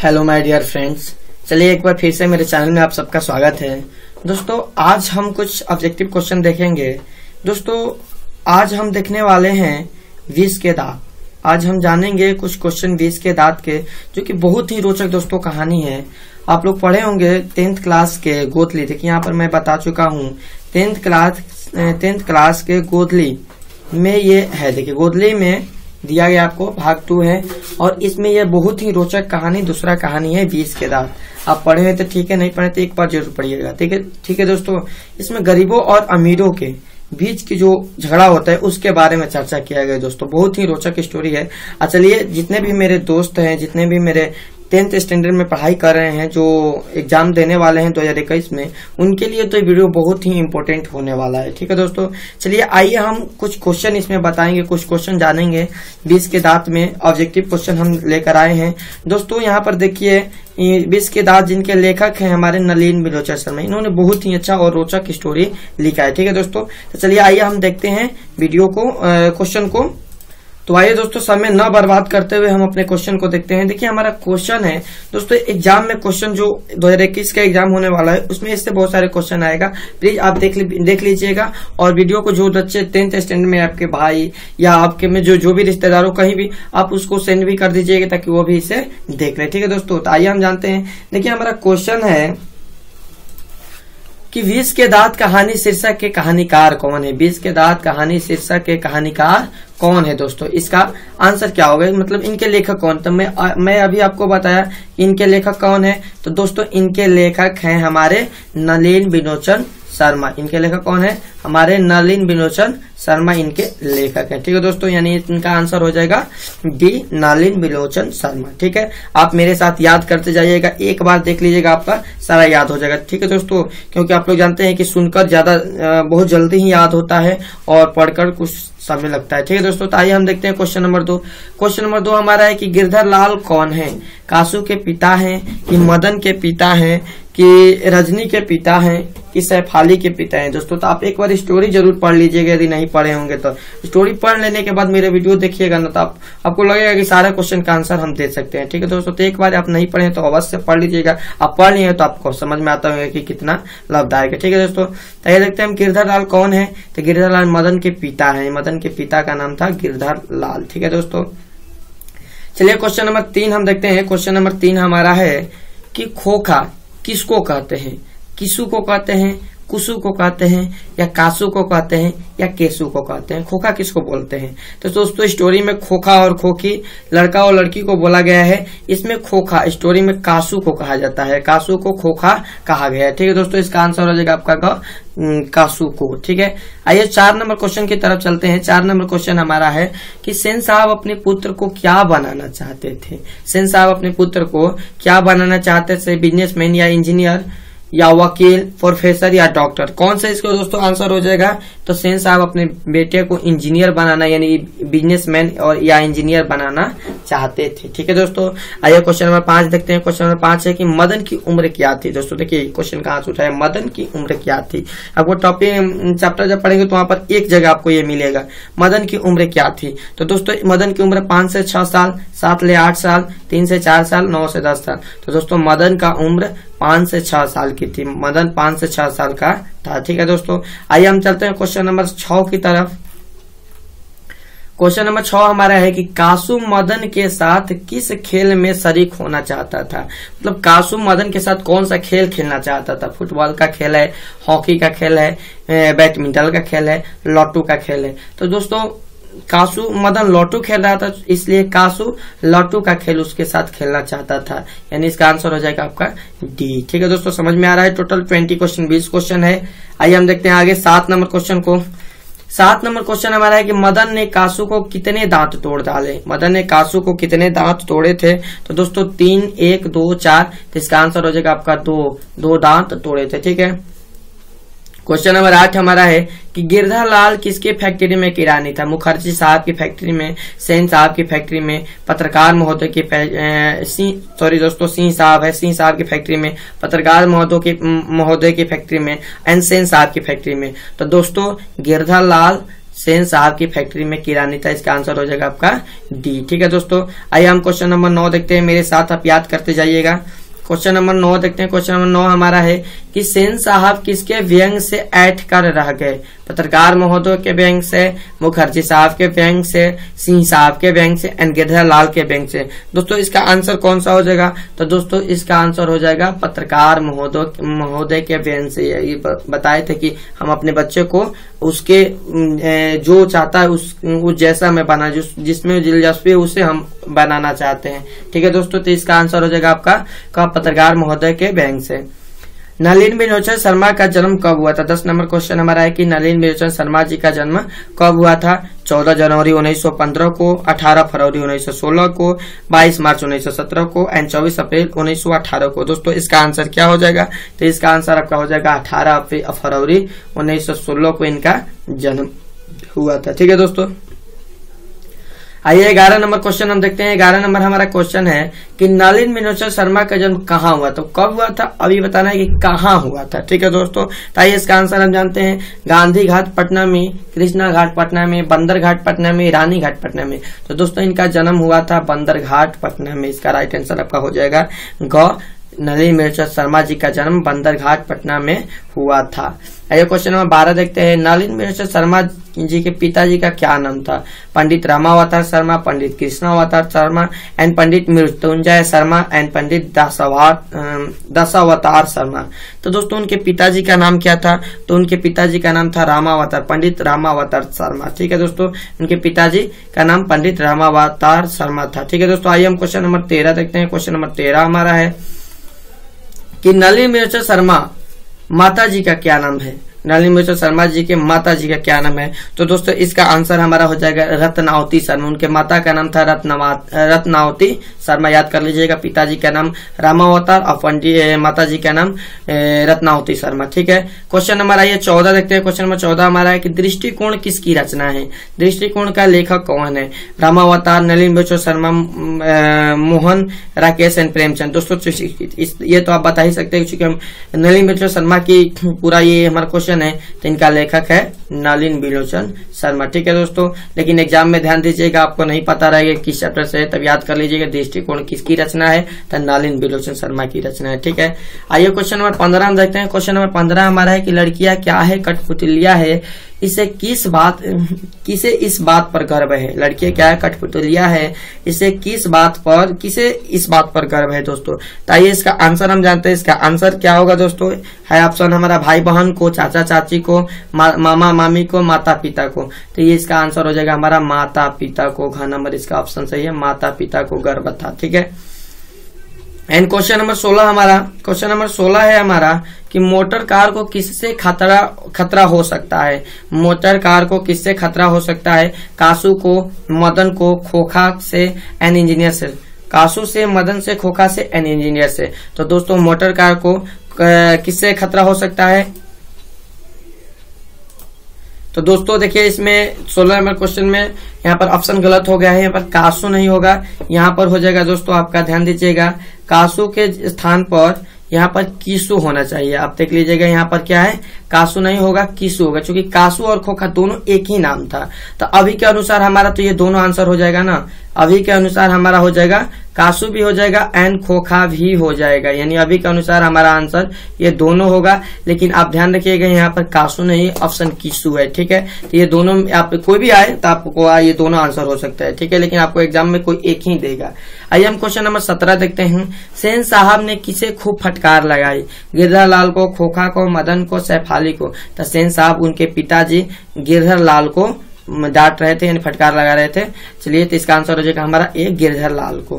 Hello my dear friends, चलिए एक बार फिर से मेरे चैनल में आप सबका स्वागत है। दोस्तों आज हम कुछ ऑब्जेक्टिव क्वेश्चन देखेंगे। दोस्तों आज हम देखने वाले हैं विष के दांत। आज हम जानेंगे कुछ क्वेश्चन विष के दांत के, जो कि बहुत ही रोचक दोस्तों कहानी है। आप लोग पढ़े होंगे 10th क्लास के गोदली। देखिए यहाँ पर मैं बता चुका हूँ 10th क्लास के गोदली में ये है। देखिए गोदली में दिया गया आपको भाग 2 है और इसमें यह बहुत ही रोचक कहानी दूसरा कहानी है विष के दांत। आप पढ़े हैं तो ठीक है, नहीं पढ़े तो एक बार जरूर पढ़िएगा। ठीक है दोस्तों, इसमें गरीबों और अमीरों के बीच की जो झगड़ा होता है उसके बारे में चर्चा किया गया। दोस्तों बहुत ही रोचक स्टोरी है। चलिए जितने भी मेरे दोस्त हैं, जितने भी मेरे 10th स्टैंडर्ड में पढ़ाई कर रहे हैं, जो एग्जाम देने वाले हैं 2021 में, उनके लिए तो ये वीडियो बहुत ही इंपॉर्टेंट होने वाला है। ठीक है दोस्तों, चलिए आइए हम कुछ क्वेश्चन इसमें बताएंगे, कुछ क्वेश्चन जानेंगे। विष के दांत में ऑब्जेक्टिव क्वेश्चन हम लेकर आए हैं। दोस्तों यहाँ पर देखिए विष के दांत जिनके लेखक हैं हमारे नलिन बिलोचन शर्मा, इन्होंने बहुत ही अच्छा और रोचक स्टोरी लिखा है। ठीक है दोस्तों, तो चलिए आइए हम देखते हैं वीडियो को, क्वेश्चन को। तो आइए दोस्तों समय न बर्बाद करते हुए हम अपने क्वेश्चन को देखते हैं। देखिए हमारा क्वेश्चन है दोस्तों, एग्जाम में क्वेश्चन जो 2021 का एग्जाम होने वाला है उसमें इससे बहुत सारे क्वेश्चन आएगा। प्लीज आप देख लीजिएगा और वीडियो को जो बच्चे 10th स्टैंडर्ड में आपके भाई या आपके में जो भी रिश्तेदार हो कहीं भी, आप उसको सेंड भी कर दीजिएगा ताकि वो भी इसे देख ले। ठीक है दोस्तों, तो आइए हम जानते हैं। देखिए हमारा क्वेश्चन है कि विष के दांत कहानी शीर्षक के कहानीकार कौन है। विष के दांत कहानी शीर्षक के कहानीकार कौन है दोस्तों, इसका आंसर क्या होगा, मतलब इनके लेखक कौन। तो मैं अभी आपको बताया इनके लेखक कौन है। तो दोस्तों इनके लेखक हैं हमारे नलिन बिलोचन शर्मा। इनके लेखक कौन है, हमारे नलिन बिलोचन शर्मा इनके लेखक हैं। ठीक है दोस्तों, यानी इनका आंसर हो जाएगा डी, नलिन बिलोचन शर्मा। ठीक है, आप मेरे साथ याद करते जाइएगा, एक बार देख लीजिएगा आपका सारा याद हो जाएगा। ठीक है दोस्तों, क्योंकि आप लोग जानते हैं कि सुनकर ज्यादा बहुत जल्दी ही याद होता है और पढ़कर कुछ समय लगता है। ठीक है दोस्तों, तो आइए हम देखते हैं क्वेश्चन नंबर 2। क्वेश्चन नंबर 2 हमारा है कि गिरधर लाल कौन है। कासू के पिता हैं कि मदन के पिता हैं कि रजनी के पिता हैं कि सैफाली के पिता हैं। दोस्तों तो आप एक बार स्टोरी जरूर पढ़ लीजिएगा, यदि नहीं पढ़े होंगे तो। स्टोरी पढ़ लेने के बाद मेरे वीडियो देखिएगा ना, तो आपको लगेगा कि सारा क्वेश्चन का आंसर हम दे सकते हैं। ठीक है दोस्तों, तो एक बार आप नहीं पढ़े तो अवश्य पढ़ लीजिएगा। आप पढ़ लिए तो आपको समझ में आता होगा कि कितना लाभदायक है। ठीक है दोस्तों, तो ये देखते हैं हम गिरधर लाल कौन है। तो गिरधर लाल मदन के पिता है। मदन के पिता का नाम था गिरधर लाल। ठीक है दोस्तों, चलिए क्वेश्चन नंबर 3 हम देखते हैं। क्वेश्चन नंबर 3 हमारा है कि खोखा किसको कहते हैं। किसु को कहते हैं, कुसु को कहते हैं, या कासू को कहते हैं, या केसु को कहते हैं। खोखा किसको बोलते हैं। तो दोस्तों स्टोरी में खोखा और खोखी, लड़का और लड़की को बोला गया है। इसमें खोखा स्टोरी में कासू को कहा जाता है, कासू को खोखा कहा गया है। ठीक है दोस्तों, इसका आंसर हो जाएगा आपका कासू को। ठीक है, आइए 4 नंबर क्वेश्चन की तरफ चलते हैं। 4 नंबर क्वेश्चन हमारा है कि सेन साहब अपने पुत्र को क्या बनाना चाहते थे। सेन साहब अपने पुत्र को क्या बनाना चाहते थे, बिजनेसमैन या इंजीनियर या वकील, प्रोफेसर या डॉक्टर। कौन सा इसको दोस्तों आंसर हो जाएगा। तो सेन साहब अपने बेटे को इंजीनियर बनाना यानी बिजनेसमैन और या इंजीनियर बनाना चाहते थे। ठीक है दोस्तों, आइए क्वेश्चन नंबर 5 देखते हैं। क्वेश्चन नंबर 5 है कि मदन की उम्र क्या थी। दोस्तों देखिए क्वेश्चन कहाँ से उठाया, मदन की उम्र क्या थी। आपको टॉपिक चैप्टर जब पढ़ेंगे तो वहां पर एक जगह आपको ये मिलेगा, मदन की उम्र क्या थी। तो दोस्तों मदन की उम्र 5 से 6 साल, 7 से 8 साल, 3 से 4 साल, 9 से 10 साल। तो दोस्तों मदन का उम्र 5 से 6 साल की थी। मदन 5 से 6 साल का था। ठीक है दोस्तों, आइए हम चलते हैं क्वेश्चन नंबर 6 की तरफ। क्वेश्चन नंबर 6 हमारा है कि कासू मदन के साथ किस खेल में शरीक होना चाहता था। मतलब कासू मदन के साथ कौन सा खेल खेलना चाहता था। फुटबॉल का खेल है, हॉकी का खेल है, बैडमिंटन का खेल है, लॉटू का खेल है। तो दोस्तों कासू मदन लॉटू खेल रहा था, इसलिए कासू लॉटू का खेल उसके साथ खेलना चाहता था, यानी इसका आंसर हो जाएगा आपका डी। ठीक है दोस्तों, समझ में आ रहा है। टोटल 20 क्वेश्चन 20 क्वेश्चन है। आइए हम देखते हैं आगे 7 नंबर क्वेश्चन को। 7 नंबर क्वेश्चन हमारा है कि मदन ने कासू को कितने दांत तोड़ डाले। मदन ने कासू को कितने दांत तोड़े थे। तो दोस्तों 3, 1, 2, 4। तो इसका आंसर हो जाएगा आपका 2 दांत तोड़े थे। ठीक है, क्वेश्चन नंबर 8 हमारा है कि गिरधर लाल किसके फैक्ट्री में किरानी था। मुखर्जी साहब की फैक्ट्री में, सेन साहब की फैक्ट्री में, पत्रकार महोदय की सिंह साहब है, सिंह साहब की फैक्ट्री में, पत्रकार महोदय की फैक्ट्री में, एंड सेन साहब की फैक्ट्री में। तो दोस्तों गिरधर लाल सेन साहब की फैक्ट्री में किरानी था। इसका आंसर हो जाएगा आपका डी। ठीक है दोस्तों, आइए हम क्वेश्चन नंबर 9 देखते हैं, मेरे साथ आप याद करते जाइएगा। क्वेश्चन नंबर 9 देखते हैं। क्वेश्चन नंबर 9 हमारा है कि सेन साहब किसके व्यंग से ऐठ कर रह गए? पत्रकार महोदय के व्यंग से, मुखर्जी साहब के व्यंग से, सिंह साहब के व्यंग से एंड गिरधर लाल के व्यंग से। दोस्तों इसका आंसर कौन सा हो जाएगा? तो दोस्तों इसका आंसर हो जाएगा पत्रकार महोदय के व्यंग से। ये बताए थे कि हम अपने बच्चे को उसके जो चाहता है उस जैसा में बना, जिसमें दिलचस्पी है उसे हम बनाना चाहते हैं। ठीक है दोस्तों, तो इसका आंसर हो जाएगा आपका पत्रकार महोदय के व्यंग से। नलिन विलोचन शर्मा का जन्म कब हुआ था? 10 नंबर क्वेश्चन हमारा है कि नलिन विलोचन शर्मा जी का जन्म कब हुआ था? 14 जनवरी 1915 को, 18 फरवरी 1916 को, 22 मार्च 1917 को एंड 24 अप्रैल 1918 को। दोस्तों इसका आंसर क्या हो जाएगा? तो इसका आंसर आपका हो जाएगा 18 फरवरी 1916 को इनका जन्म हुआ था। ठीक है दोस्तों, आइए 11 नंबर क्वेश्चन हम देखते हैं। 11 नंबर हमारा क्वेश्चन है कि नलिन विलोचन शर्मा का जन्म कहाँ हुआ? तो कब हुआ था अभी बताना है कि कहाँ हुआ था। ठीक है दोस्तों, तो आइए इसका आंसर हम जानते हैं। गांधी घाट पटना में, कृष्णा घाट पटना में, बंदर घाट पटना में, रानी घाट पटना में। तो दोस्तों इनका जन्म हुआ था बंदर घाट पटना में। इसका राइट आंसर आपका हो जाएगा ग। नलिन विलोचन शर्मा जी का जन्म बंदर घाट पटना में हुआ था। आइए क्वेश्चन नंबर 12 देखते हैं। नलिन विलोचन शर्मा जी के पिताजी का क्या नाम था? Pandit Ramavatar Sharma, Pandit Krishnavatar Sharma and Pandit Mrityunjay Sharma and Pandit Dashavatar Sharma. तो दोस्तों उनके पिताजी का नाम क्या था? तो उनके पिताजी का नाम था रामावतार, पंडित रामावतार शर्मा। ठीक है दोस्तों, उनके पिताजी का नाम पंडित रामावतार शर्मा था। ठीक है दोस्तों, आइए हम क्वेश्चन नंबर 13 देखते हैं। क्वेश्चन नंबर 13 हमारा है कि नलिन विलोचन शर्मा माता जी का क्या नाम है? नलिन विलोचन शर्मा जी के माता जी का क्या नाम है? तो दोस्तों इसका आंसर हमारा हो जाएगा रत्नावती शर्मा। उनके माता का नाम था रत्नावती शर्मा, याद कर लीजिएगा। पिताजी का नाम रामावतार और माता जी का नाम रत्नावती शर्मा। ठीक है, क्वेश्चन नंबर आइए 14 देखते हैं। क्वेश्चन नंबर 14 हमारा है कि दृष्टिकोण किसकी रचना है? दृष्टिकोण का लेखक कौन है? रामावतार, नलिन विलोचन शर्मा, मोहन, राकेश एंड प्रेमचंद। दोस्तों ये तो आप बता ही सकते हैं क्योंकि हम नलिन विलोचन शर्मा की पूरा ये हमारा क्वेश्चन है, तो इनका लेखक है नलिन विलोचन शर्मा। ठीक है दोस्तों, लेकिन एग्जाम में ध्यान दीजिएगा, आपको नहीं पता रहेगा किस चैप्टर से है, तब याद कर लीजिएगा दृष्टिकोण किसकी रचना है? तो नलिन विलोचन शर्मा की रचना है। ठीक है, आइए क्वेश्चन नंबर 15 हम देखते हैं। क्वेश्चन नंबर 15 हमारा है कि लड़कियां क्या है? कठपुतलियां है। इसे इस बात पर गर्व है? लड़कियां क्या है? कठपुतलियां है। किसे इस बात पर गर्व है दोस्तों? तो आइए इसका आंसर हम जानते हैं। इसका आंसर क्या होगा दोस्तों? है ऑप्शन हमारा भाई बहन को, चाचा चाची को, मामा मामी को, माता पिता को। तो ये इसका आंसर हो जाएगा हमारा माता पिता को। घ नंबर इसका ऑप्शन सही है, माता पिता को गर्व था। ठीक है, एंड क्वेश्चन नंबर 16 है हमारा कि मोटर कार को किससे खतरा हो सकता है? मोटर कार को किससे खतरा हो सकता है? कासू को, मदन को, खोखा से एंड इंजीनियर से। कासू से, मदन से, खोखा से एंड इंजीनियर से। तो दोस्तों मोटर कार को किससे खतरा हो सकता है? तो दोस्तों देखिए इसमें 16 नंबर क्वेश्चन में यहाँ पर ऑप्शन गलत हो गया है। यहाँ पर कासू नहीं होगा, यहाँ पर हो जाएगा दोस्तों, आपका ध्यान दीजिएगा, कासू के स्थान पर यहाँ पर कीसू होना चाहिए। आप देख लीजिएगा यहाँ पर क्या है, कासू नहीं होगा, कीसू होगा, क्योंकि कासू और खोखा दोनों एक ही नाम था। तो अभी के अनुसार हमारा तो ये दोनों आंसर हो जाएगा ना। अभी के अनुसार हमारा हो जाएगा कासू भी हो जाएगा एंड खोखा भी हो जाएगा, यानी अभी के अनुसार हमारा आंसर ये दोनों होगा। लेकिन आप ध्यान रखिएगा यहाँ पर कासू नहीं, ऑप्शन कीसू है। ठीक है, तो ये दोनों आप कोई भी आए तो आपको ये दोनों आंसर हो सकता है। ठीक है, लेकिन आपको एग्जाम में कोई एक ही देगा। आइए हम क्वेश्चन नंबर 17 देखते हैं। सेन साहब ने किसे खूब फटकार लगाई? गिरधर लाल को, खोखा को, मदन को, सैफाली को। तो सेन साहब उनके पिताजी गिरधर लाल को डांट रहे थे, यानी फटकार लगा रहे थे। चलिए, तो इसका आंसर हो जाएगा हमारा एक गिरधर लाल को।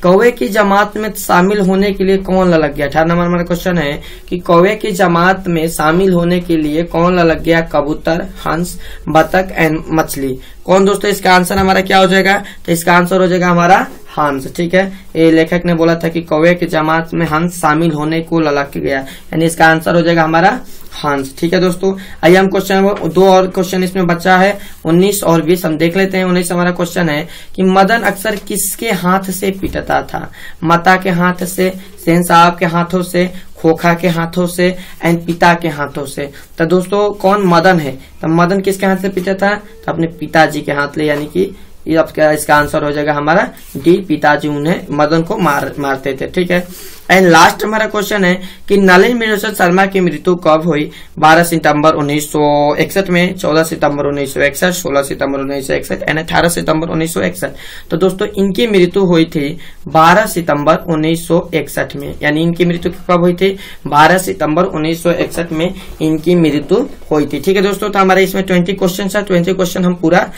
कौवे की जमात में शामिल होने के लिए कौन ललक गया? 18 नंबर हमारा क्वेश्चन है कि कौवे की जमात में शामिल होने के लिए कौन ललक गया? कबूतर, हंस, बतख एंड मछली। कौन दोस्तों? इसका आंसर हमारा क्या हो जाएगा? तो इसका आंसर हो जाएगा हमारा हंस। ठीक है, ये लेखक ने बोला था कि कौवे की जमात में हंस शामिल होने को ललक गया, यानी इसका आंसर हो जाएगा हमारा हंस। ठीक है दोस्तों, आइए हम क्वेश्चन 2 और क्वेश्चन इसमें बचा है 19 और 20 हम देख लेते हैं। 19 हमारा क्वेश्चन है कि मदन अक्सर किसके हाथ से पीटता था? माता के हाथ से, सेन साहब के हाथों से, खोखा के हाथों से एंड पिता के हाथों से। तो दोस्तों कौन मदन है? तो मदन किसके हाथ से पीटा था? तो अपने पिताजी के हाथ ले, यानी कि ये आपका इसका आंसर हो जाएगा हमारा डी, पिताजी उन्हें मदन को मारते थे। ठीक है, एंड लास्ट हमारा क्वेश्चन है कि नलिन मिरोचन शर्मा की मृत्यु कब हुई? 12 सितंबर 1961 में, 14 सितंबर 1961, 16 सितंबर 1961 एंड 18 सितंबर 1961। तो दोस्तों इनकी मृत्यु हुई थी 12 सितंबर 1961 में, यानी इनकी मृत्यु कब हुई थी? 12 सितंबर 1961 में इनकी मृत्यु हुई थी। ठीक है दोस्तों, तो हमारे इसमें 20 क्वेश्चन है, 20 क्वेश्चन हम पूरा